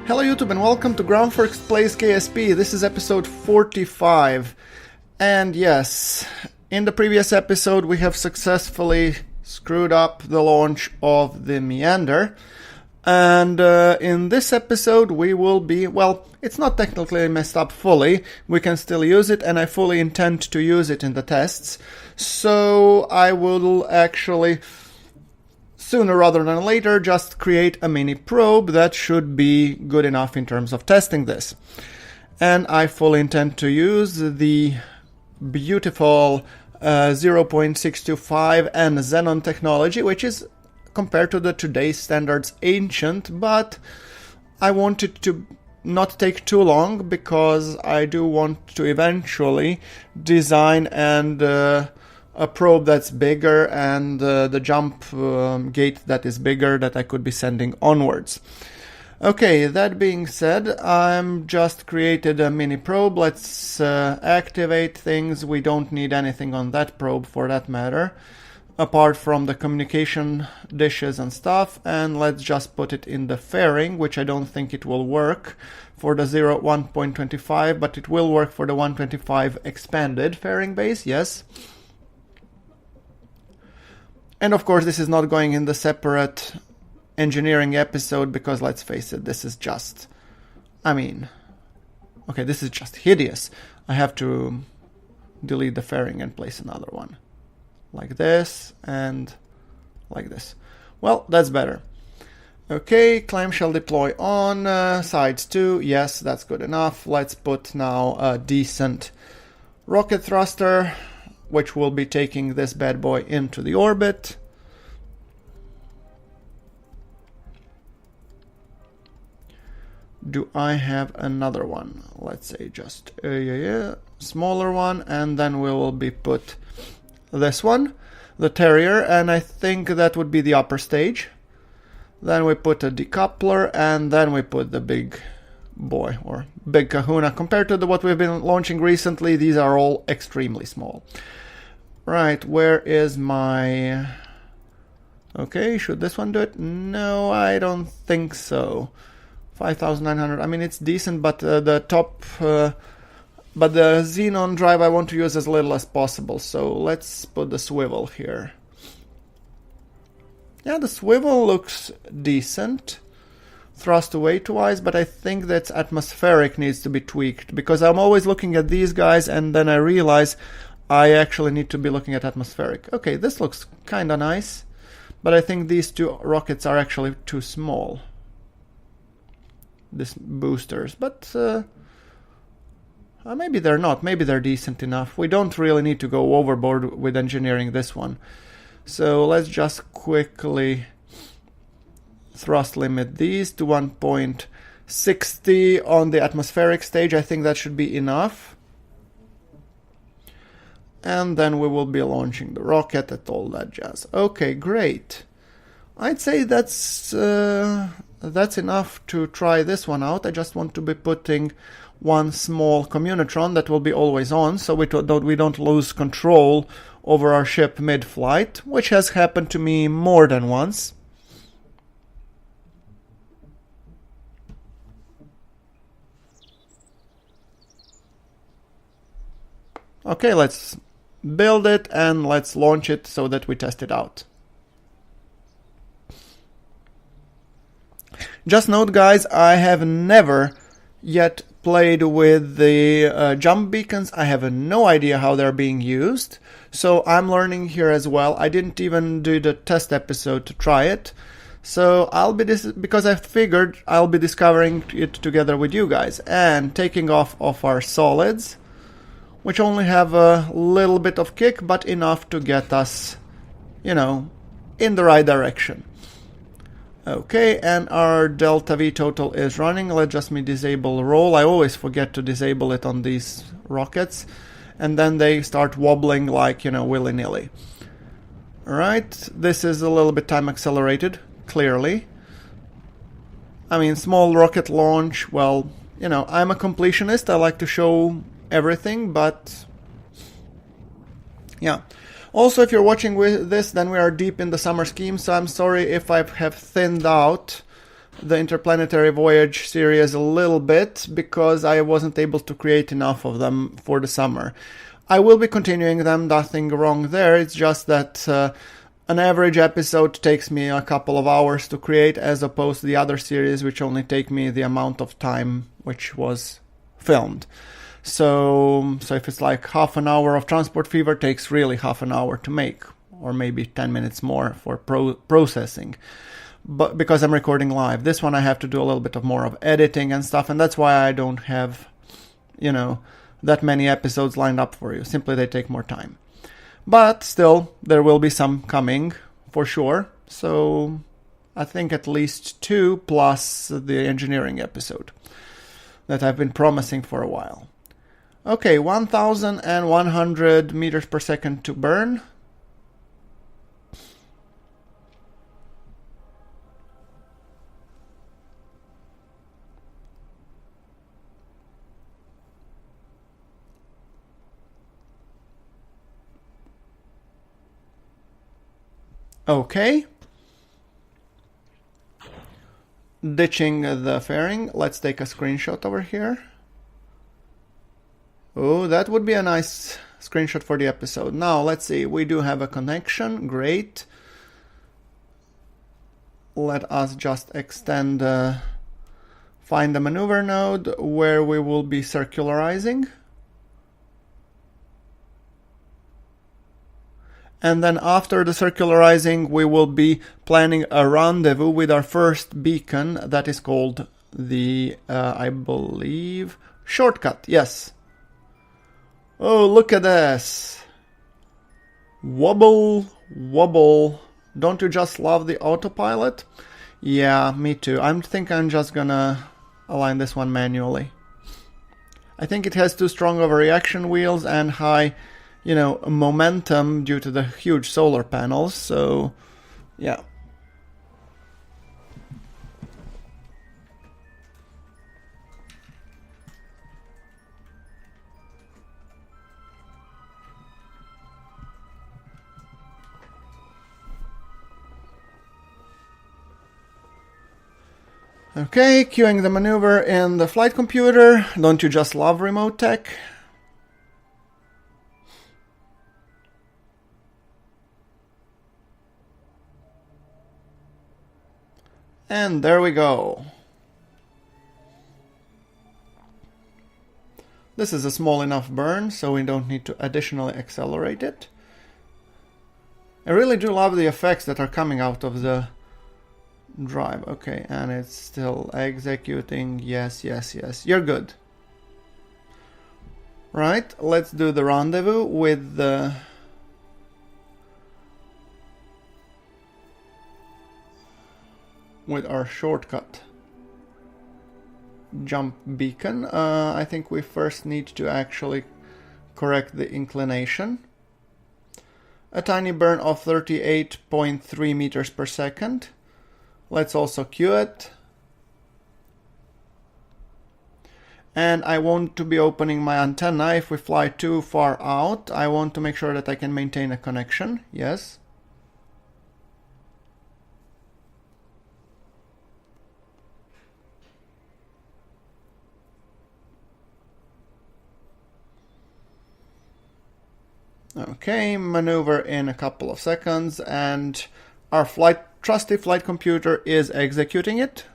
Hello YouTube and welcome to GrunfWorks Plays KSP. This is episode 45. And yes, in the previous episode we have successfully screwed up the launch of the Meander. And in this episode we will be, well, it's not technically messed up fully. We can still use it, and I fully intend to use it in the tests. So I will actually, sooner rather than later, just create a mini probe that should be good enough in terms of testing this. And I fully intend to use the beautiful 0.625 and Xenon technology, which is, compared to the today's standards, ancient, but I want it to not take too long because I do want to eventually design and a probe that's bigger and the jump gate that is bigger that I could be sending onwards. Okay, that being said, I'm just created a mini probe. Let's activate things. We don't need anything on that probe for that matter, apart from the communication dishes and stuff, and let's just put it in the fairing, which I don't think it will work for the 1.25, but it will work for the 125 expanded fairing base, yes. And of course this is not going in the separate engineering episode because, let's face it, this is just, this is just hideous. I have to delete the fairing and place another one. Like this and like this. Well, that's better. Okay, clamshell deploy on, sides 2, yes, that's good enough. Let's put now a decent rocket thruster, which will be taking this bad boy into the orbit. Do I have another one? Let's say just a smaller one, and then we will be put this one, the Terrier, and I think that would be the upper stage. Then we put a decoupler, and then we put the big boy, or big kahuna. Compared to what we've been launching recently, these are all extremely small. Right, where is my... Okay, should this one do it? No, I don't think so. 5,900, it's decent, but the top... but the Xenon drive I want to use as little as possible, so let's put the swivel here. Yeah, the swivel looks decent, thrust to weight wise, but I think that atmospheric needs to be tweaked, because I'm always looking at these guys and then I realize I actually need to be looking at atmospheric. Okay, this looks kinda nice, but I think these two rockets are actually too small. These boosters, but maybe they're not, maybe they're decent enough. We don't really need to go overboard with engineering this one. So let's just quickly thrust limit these to 1.60 on the atmospheric stage. I think that should be enough. And then we will be launching the rocket and all that jazz. Okay, great. I'd say that's enough to try this one out. I just want to be putting one small communitron that will be always on, so we don't lose control over our ship mid-flight, which has happened to me more than once. Okay, let's build it and let's launch it so that we test it out. Just note, guys, I have never yet played with the jump beacons. I have no idea how they're being used, so I'm learning here as well. I didn't even do the test episode to try it, so I'll be because I figured I'll be discovering it together with you guys and taking off of our solids, which only have a little bit of kick, but enough to get us, in the right direction. Okay, and our delta V total is running. Let's just disable roll. I always forget to disable it on these rockets, and then they start wobbling like, willy-nilly. Alright, this is a little bit time accelerated, clearly. Small rocket launch, well, I'm a completionist. I like to show everything, but yeah. Also, if you're watching with this, then we are deep in the summer scheme, so I'm sorry if I have thinned out the Interplanetary Voyage series a little bit because I wasn't able to create enough of them for the summer. I will be continuing them, nothing wrong there. It's just that an average episode takes me a couple of hours to create, as opposed to the other series which only take me the amount of time which was filmed. So if it's like half an hour of Transport Fever, takes really half an hour to make, or maybe 10 minutes more for processing. But because I'm recording live, this one I have to do a little bit of more of editing and stuff, and that's why I don't have, that many episodes lined up for you. Simply they take more time. But still, there will be some coming for sure. So I think at least 2 plus the engineering episode that I've been promising for a while. Okay, 1,100 meters per second to burn. Okay. Ditching the fairing. Let's take a screenshot over here. Oh, that would be a nice screenshot for the episode. Now, let's see. We do have a connection. Great. Let us just extend, find the maneuver node where we will be circularizing. And then after the circularizing, we will be planning a rendezvous with our first beacon that is called the, I believe, shortcut. Yes. Oh, look at this. Wobble, wobble. Don't you just love the autopilot? Yeah, me too. I think I'm just gonna align this one manually. I think it has too strong of a reaction wheels and high momentum due to the huge solar panels, so yeah. Okay, queuing the maneuver in the flight computer. Don't you just love remote tech? And there we go. This is a small enough burn, so we don't need to additionally accelerate it. I really do love the effects that are coming out of the drive. Okay, and it's still executing. Yes, yes, yes. You're good. Right, let's do the rendezvous with the our shortcut jump beacon. I think we first need to actually correct the inclination. A tiny burn of 38.3 meters per second. Let's also queue it. And I want to be opening my antenna. If we fly too far out, I want to make sure that I can maintain a connection. Yes. Okay, maneuver in a couple of seconds, and our trusty flight computer is executing it.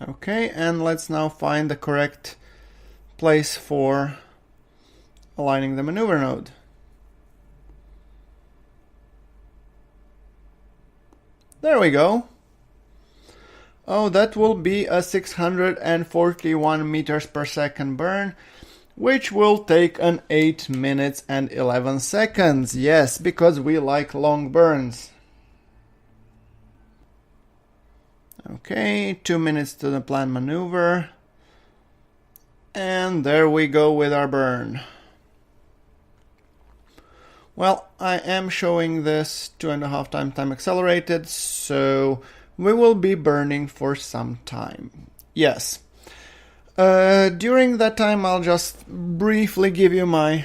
Okay, and let's now find the correct place for aligning the maneuver node. There we go. Oh, that will be a 641 meters per second burn, which will take an 8 minutes and 11 seconds. Yes, because we like long burns. Okay, 2 minutes to the planned maneuver. And there we go with our burn. Well, I am showing this 2.5 times time accelerated, so we will be burning for some time. Yes. During that time, I'll just briefly give you my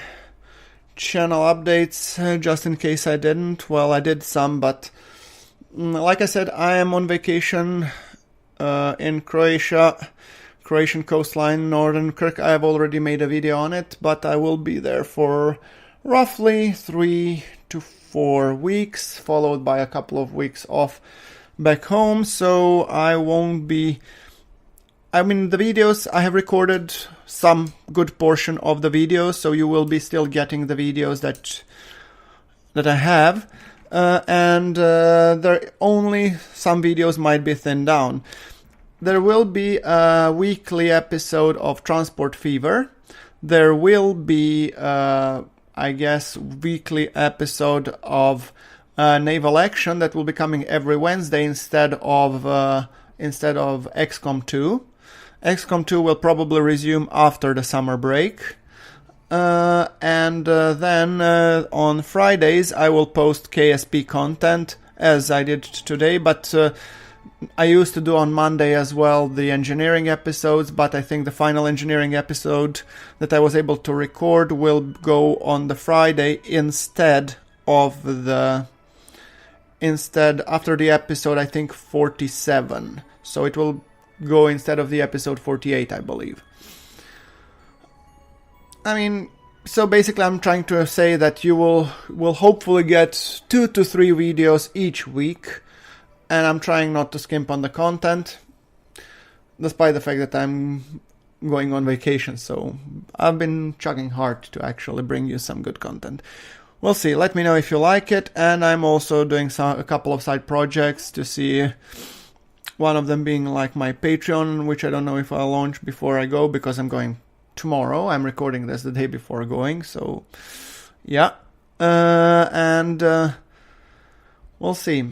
channel updates, just in case I didn't. Well, I did some, but like I said, I am on vacation in Croatia, Croatian coastline, Northern Kirk. I have already made a video on it, but I will be there for roughly 3 to 4 weeks, followed by a couple of weeks off back home, so I won't be... the videos, I have recorded some good portion of the videos, so you will be still getting the videos that I have, and there only some videos might be thinned down. There will be a weekly episode of Transport Fever. There will be I guess, weekly episode of Naval Action that will be coming every Wednesday instead of XCOM 2. XCOM 2 will probably resume after the summer break. And then on Fridays I will post KSP content as I did today, but I used to do on Monday as well the engineering episodes, but I think the final engineering episode that I was able to record will go on the Friday instead after the episode, I think 47. So it will go instead of the episode 48, I believe. So basically I'm trying to say that you will hopefully get 2 to 3 videos each week. And I'm trying not to skimp on the content, despite the fact that I'm going on vacation, so I've been chugging hard to actually bring you some good content. We'll see, let me know if you like it, and I'm also doing a couple of side projects to see, one of them being like my Patreon, which I don't know if I'll launch before I go, because I'm going tomorrow. I'm recording this the day before going, so yeah, and we'll see.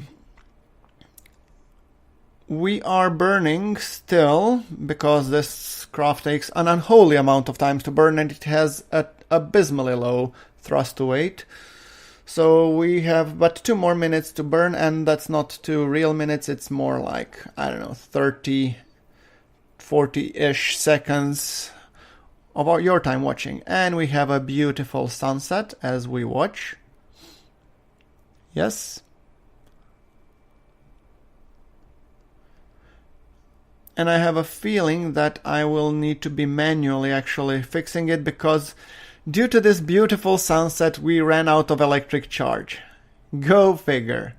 We are burning still, because this craft takes an unholy amount of time to burn, and it has an abysmally low thrust to weight. So we have but 2 more minutes to burn, and that's not 2 real minutes, it's more like, 30, 40-ish seconds of your time watching. And we have a beautiful sunset as we watch. Yes. And I have a feeling that I will need to be manually actually fixing it, because due to this beautiful sunset we ran out of electric charge. Go figure.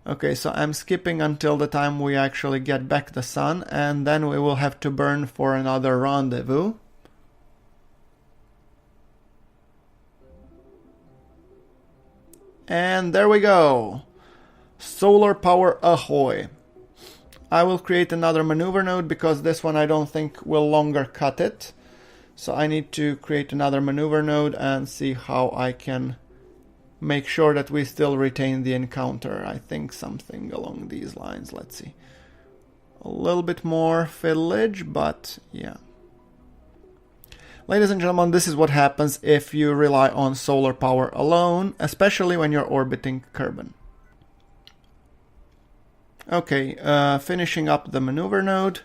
Okay, so I'm skipping until the time we actually get back the sun, and then we will have to burn for another rendezvous. And there we go. Solar power ahoy. I will create another maneuver node, because this one I don't think will longer cut it. So I need to create another maneuver node and see how I can make sure that we still retain the encounter. I think something along these lines. Let's see. A little bit more fiddleage, but yeah. Ladies and gentlemen, this is what happens if you rely on solar power alone, especially when you're orbiting Kerbal. Okay, finishing up the maneuver node.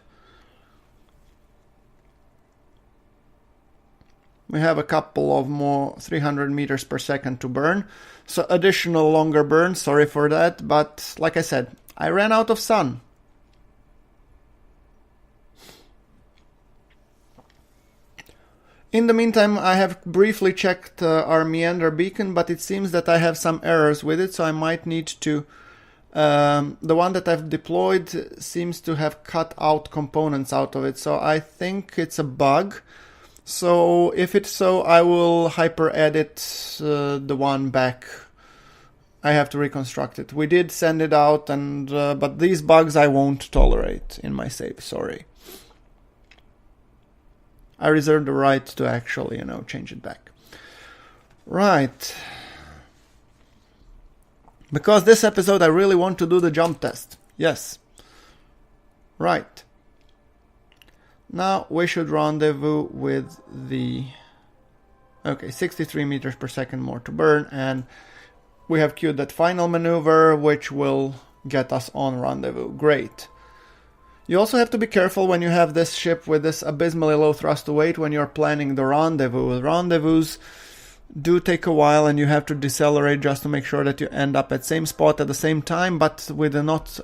We have a couple of more 300 meters per second to burn. So additional longer burn, sorry for that, but like I said, I ran out of sun. In the meantime, I have briefly checked our meander beacon, but it seems that I have some errors with it, so I might need to... the one that I've deployed seems to have cut out components out of it, so I think it's a bug. So if it's so, I will hyper edit the one back. I have to reconstruct it. We did send it out, and but these bugs I won't tolerate in my save, sorry. I reserve the right to actually, change it back. Right. Because this episode I really want to do the jump test. Yes. Right. Now we should rendezvous with the... Okay, 63 meters per second more to burn, and we have queued that final maneuver, which will get us on rendezvous. Great. You also have to be careful when you have this ship with this abysmally low thrust to weight when you're planning the rendezvous. Rendezvous do take a while, and you have to decelerate just to make sure that you end up at same spot at the same time, but with a not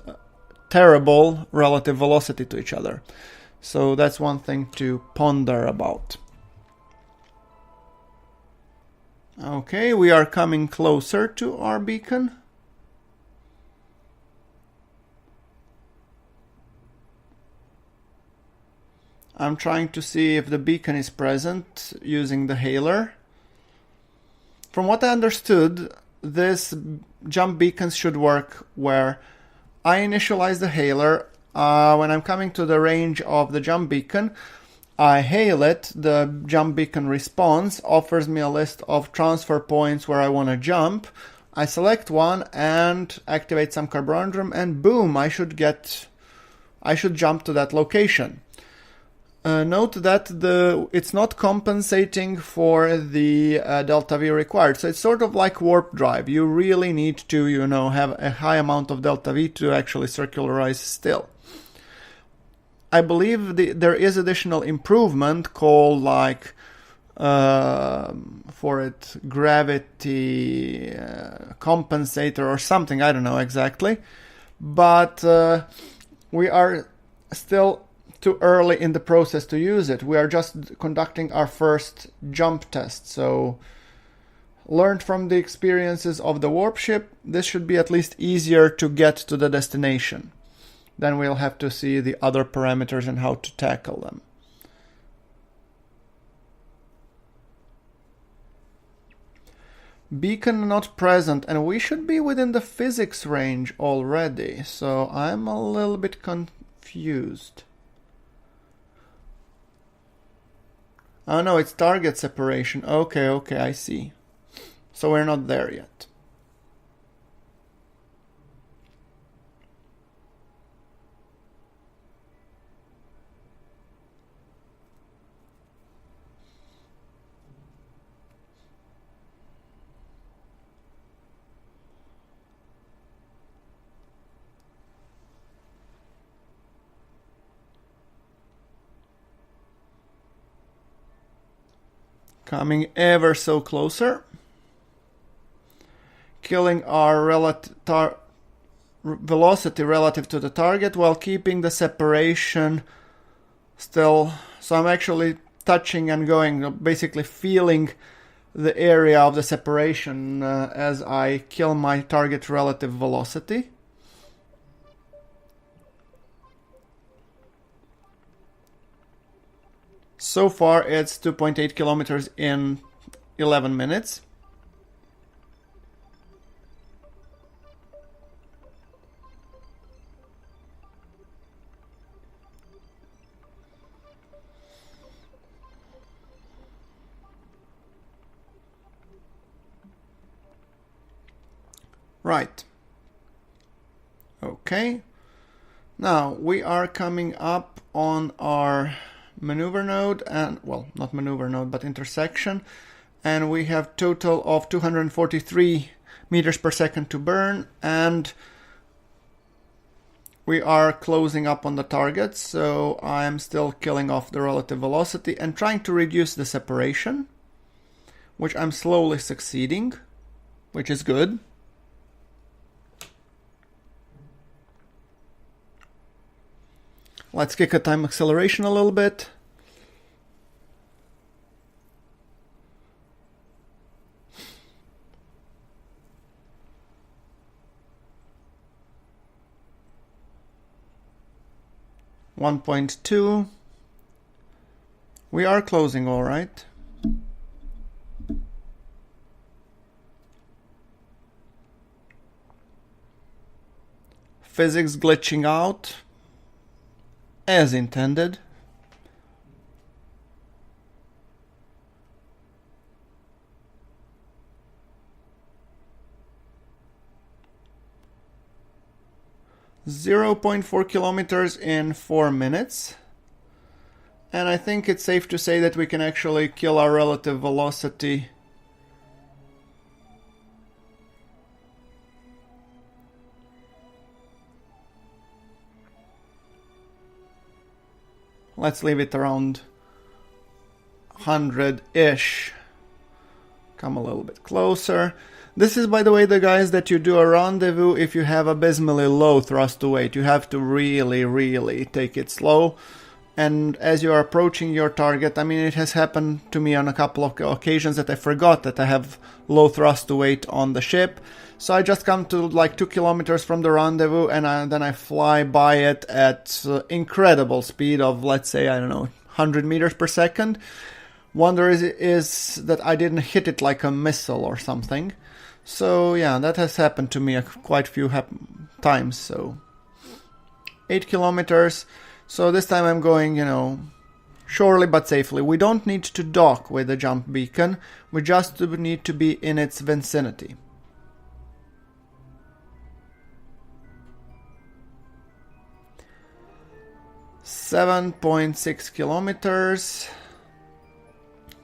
terrible relative velocity to each other. So that's one thing to ponder about. Okay, we are coming closer to our beacon. I'm trying to see if the beacon is present using the hailer. From what I understood, this jump beacons should work where I initialize the hailer. When I'm coming to the range of the jump beacon, I hail it, the jump beacon responds, offers me a list of transfer points where I want to jump. I select one and activate some carborundrum, and boom, I should jump to that location. Note that it's not compensating for the delta V required, so it's sort of like warp drive. You really need to, have a high amount of delta V to actually circularize still. I believe there is additional improvement called gravity compensator or something, I don't know exactly. But we are still too early in the process to use it. We are just conducting our first jump test, so learned from the experiences of the warp ship, this should be at least easier to get to the destination. Then we'll have to see the other parameters and how to tackle them. Beacon not present, and we should be within the physics range already, so I'm a little bit confused. Oh no, it's target separation. Okay, I see. So we're not there yet. Coming ever so closer. Killing our velocity relative to the target while keeping the separation still. So I'm actually touching and going, basically feeling the area of the separation as I kill my target relative velocity. So far it's 2.8 kilometers in 11 minutes. Right. Okay. Now we are coming up on our maneuver node, and well, not maneuver node but intersection, and we have total of 243 meters per second to burn, and we are closing up on the target, so I'm still killing off the relative velocity and trying to reduce the separation, which I'm slowly succeeding, which is good. Let's kick a time acceleration a little bit. .2. We are closing all right. Physics glitching out. As intended. .4 kilometers in 4 minutes. And I think it's safe to say that we can actually kill our relative velocity. Let's leave it around 100-ish. Come a little bit closer. This is, by the way, the guys that you do a rendezvous if you have abysmally low thrust to weight. You have to really take it slow. And as you are approaching your target, I mean, it has happened to me on a couple of occasions that I forgot that I have low thrust to weight on the ship. So I just come to like 2 kilometers from the rendezvous, and then I fly by it at incredible speed of, let's say, I don't know, 100 meters per second. Wonder is that I didn't hit it like a missile or something. So yeah, that has happened to me quite a few times. So 8 kilometers. So this time I'm going, you know, surely but safely. We don't need to dock with the jump beacon. We just need to be in its vicinity. .6 kilometers.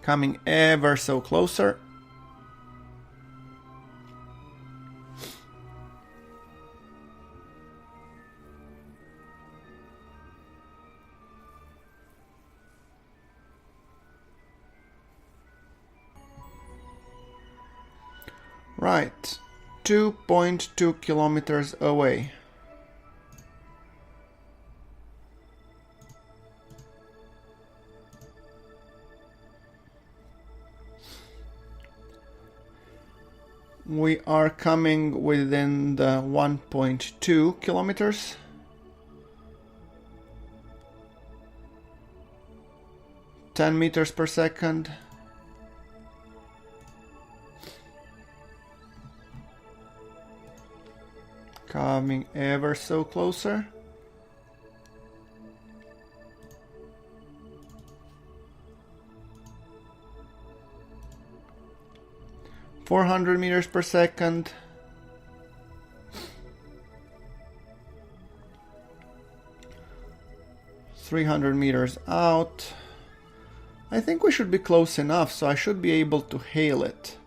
Coming ever so closer. Right, 2.2 kilometers away. We are coming within the 1.2 kilometers. (10 meters per second). Coming ever so closer. (400 meters per second). (300 meters out). I think we should be close enough, so I should be able to hail it.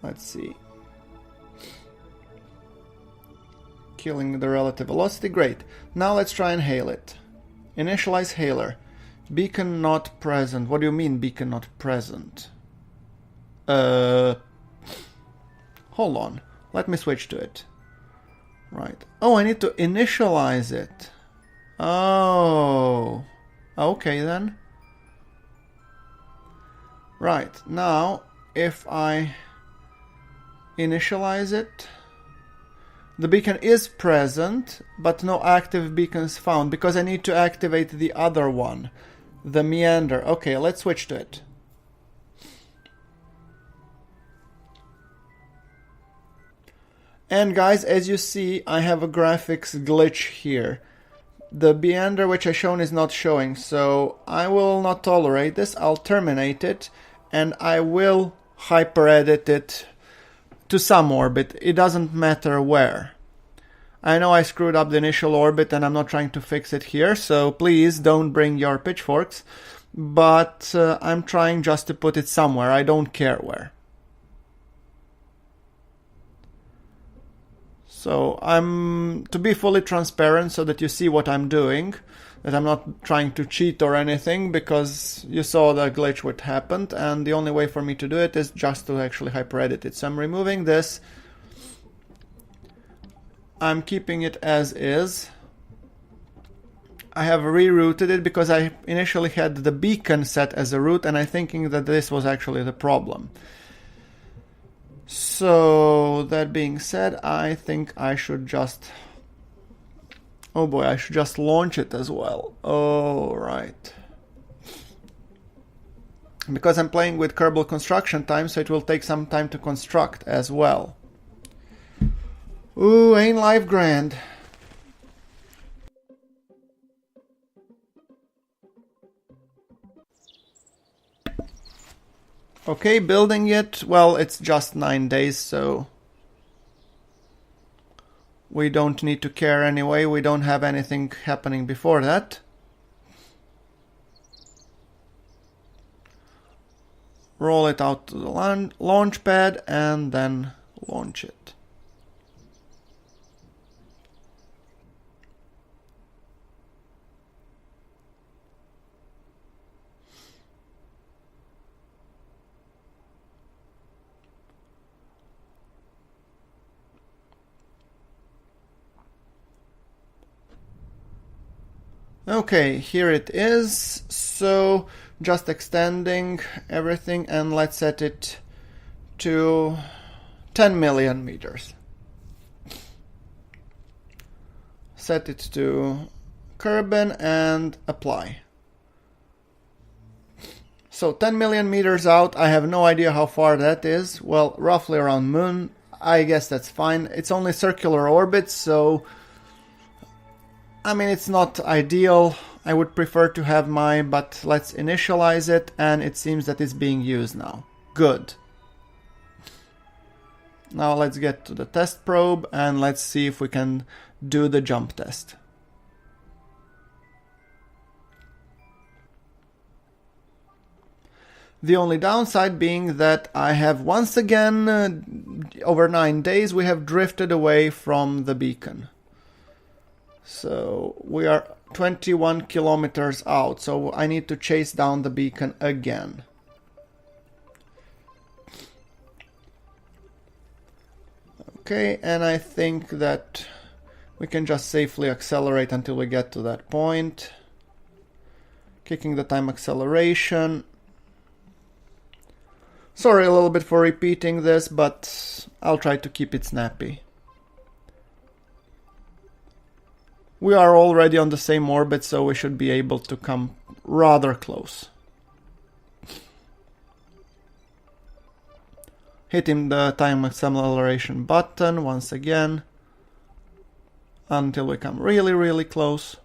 Let's see. Killing the relative velocity, great. Now let's try and hail it. Initialize hailer. Beacon not present. What do you mean beacon not present? Hold on. Let me switch to it. Right. Oh, I need to initialize it. Oh. Okay then. Right. Now, if I initialize it, the beacon is present, but no active beacons found, because I need to activate the other one, the meander. Okay, let's switch to it. And guys, as you see, I have a graphics glitch here. The meander which I shown is not showing, so I will not tolerate this. I'll terminate it, and I will hyper edit it to some orbit. It doesn't matter where. I know I screwed up the initial orbit and I'm not trying to fix it here, so please don't bring your pitchforks, but I'm trying just to put it somewhere. I don't care where. So I'm to be fully transparent so that you see what I'm doing, that I'm not trying to cheat or anything, because you saw the glitch what happened, and the only way for me to do it is just to actually hyper edit it. So I'm removing this. I'm keeping it as is. I have rerouted it because I initially had the beacon set as a route, and I'm thinking that this was actually the problem. So that being said, I think I should just... Oh boy, I should just launch it as well. Oh, right. Because I'm playing with Kerbal construction time, so it will take some time to construct as well. Ooh, ain't life grand. Okay, building it. Well, it's just 9 days, so we don't need to care anyway. We don't have anything happening before that. roll it out to the launch pad and then launch it. Okay, here it is. So just extending everything, and let's set it to 10 million meters. Set it to Kerbal and apply. So 10 million meters out, I have no idea how far that is. Well, roughly around Moon. I guess that's fine. It's only circular orbits, so I mean, it's not ideal. I would prefer to have mine, but let's initialize it, and it seems that it's being used now. Good. Now let's get to the test probe, and let's see if we can do the jump test. The only downside being that I have once again, over 9 days, we have drifted away from the beacon. So we are 21 kilometers out, so I need to chase down the beacon again. Okay, and I think that we can just safely accelerate until we get to that point. Kicking the time acceleration. Sorry a little bit for repeating this, but I'll try to keep it snappy. We are already on the same orbit, so we should be able to come rather close. Hitting the time acceleration button once again until we come really close.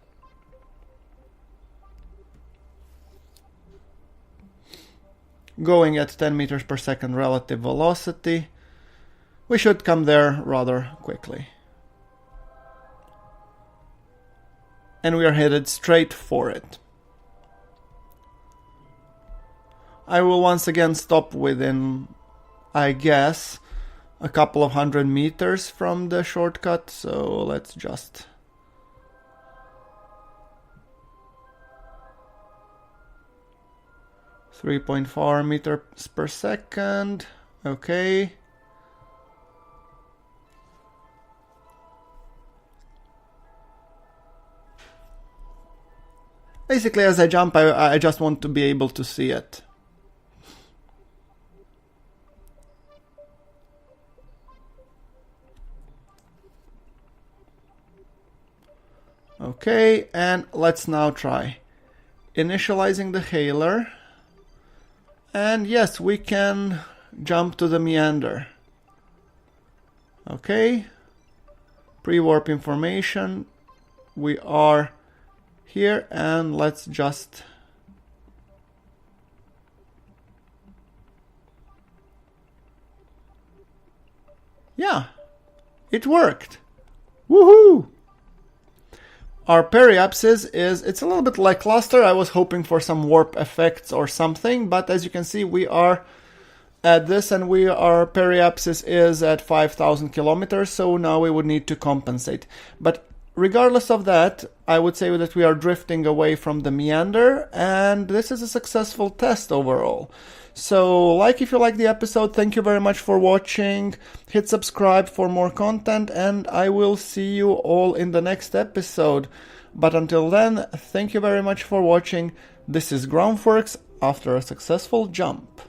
Going at 10 meters per second relative velocity. We should come there rather quickly. And we are headed straight for it. I will once again stop within, I guess, a couple of 100 meters from the shortcut, so let's just... .4 meters per second, okay. Basically, as I jump, I just want to be able to see it. Okay, and let's now try initializing the hailer. And yes, we can jump to the meander. Okay. Pre-warp information. We are here, and let's just... Yeah, it worked. Woohoo! Our periapsis it's a little bit lackluster. I was hoping for some warp effects or something, but as you can see, we are at this, and our periapsis is at 5,000 kilometers, so now we would need to compensate. But regardless of that, I would say that we are drifting away from the meander, and this is a successful test overall. So, like if you like the episode, thank you very much for watching. Hit subscribe for more content, and I will see you all in the next episode. But until then, thank you very much for watching. This is GrunfWorks after a successful jump.